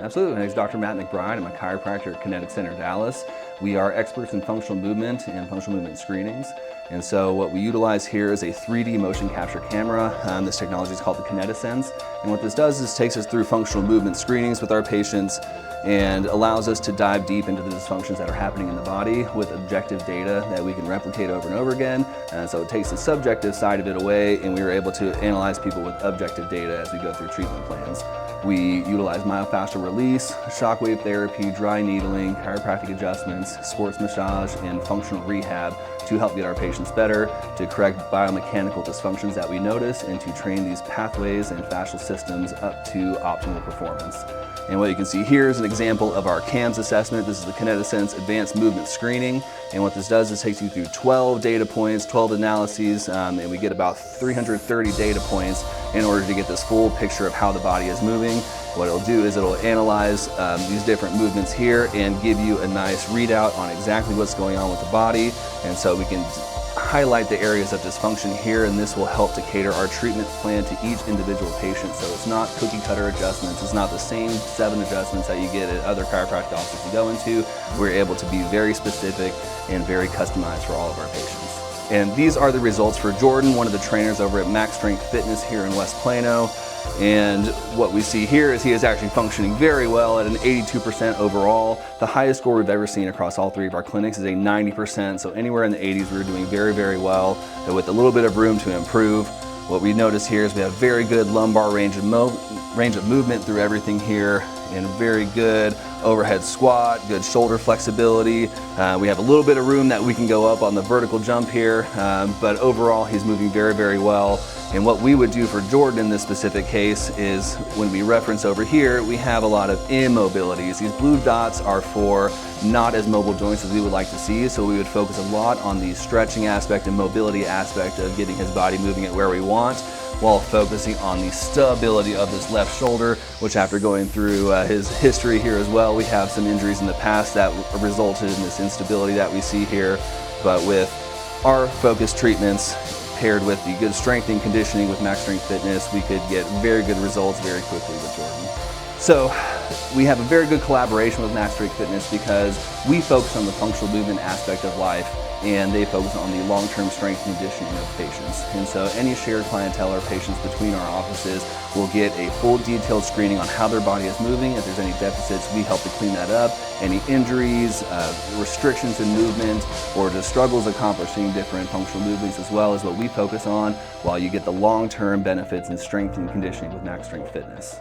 Absolutely. My name is Dr. McBride. I'm a chiropractor at Kinetic Center, Dallas. We are experts in functional movement and functional movement screenings. And so what we utilize here is a 3D motion capture camera. This technology is called the Kinetisense. And what this does is takes us through functional movement screenings with our patients and allows us to dive deep into the dysfunctions that are happening in the body with objective data that we can replicate over and over again. And so it takes the subjective side of it away, and we were able to analyze people with objective data as we go through treatment plans. We utilize myofascial release, shockwave therapy, dry needling, chiropractic adjustments, sports massage, and functional rehab to help get our patients better, to correct biomechanical dysfunctions that we notice, and to train these pathways and fascial systems up to optimal performance. And what you can see here is an example of our CAMS assessment. This is the Kinetisense Advanced Movement Screening. And what this does is takes you through 12 data points, 12 analyses, and we get about 330 data points in order to get this full picture of how the body is moving. What it'll do is it'll analyze these different movements here and give you a nice readout on exactly what's going on with the body. And so we can highlight the areas of dysfunction here, and this will help to cater our treatment plan to each individual patient. So it's not cookie cutter adjustments. It's not the same 7 adjustments that you get at other chiropractic offices you go into. We're able to be very specific and very customized for all of our patients. And these are the results for Jordan, one of the trainers over at MaxStrength Fitness here in West Plano. And what we see here is he is actually functioning very well at an 82% overall. The highest score we've ever seen across all 3 of our clinics is a 90%. So anywhere in the 80s, we're doing very, very well, but with a little bit of room to improve. What we notice here is we have very good lumbar range of movement through everything here, and very good overhead squat, good shoulder flexibility. We have a little bit of room that we can go up on the vertical jump here, but overall he's moving very, very well. And what we would do for Jordan in this specific case is, when we reference over here, we have a lot of immobilities. These blue dots are for not as mobile joints as we would like to see, so we would focus a lot on the stretching aspect and mobility aspect of getting his body moving at where we want, while focusing on the stability of this left shoulder, which, after going through his history here as well, we have some injuries in the past that resulted in this instability that we see here. But with our focused treatments paired with the good strength and conditioning with MaxStrength Fitness, we could get very good results very quickly with Jordan. So we have a very good collaboration with MaxStrength Fitness because we focus on the functional movement aspect of life, and they focus on the long-term strength and conditioning of patients. And so any shared clientele or patients between our offices will get a full detailed screening on how their body is moving. If there's any deficits, we help to clean that up. Any injuries, restrictions in movement, or just struggles accomplishing different functional movements as well is what we focus on, while you get the long-term benefits in strength and conditioning with MaxStrength Fitness.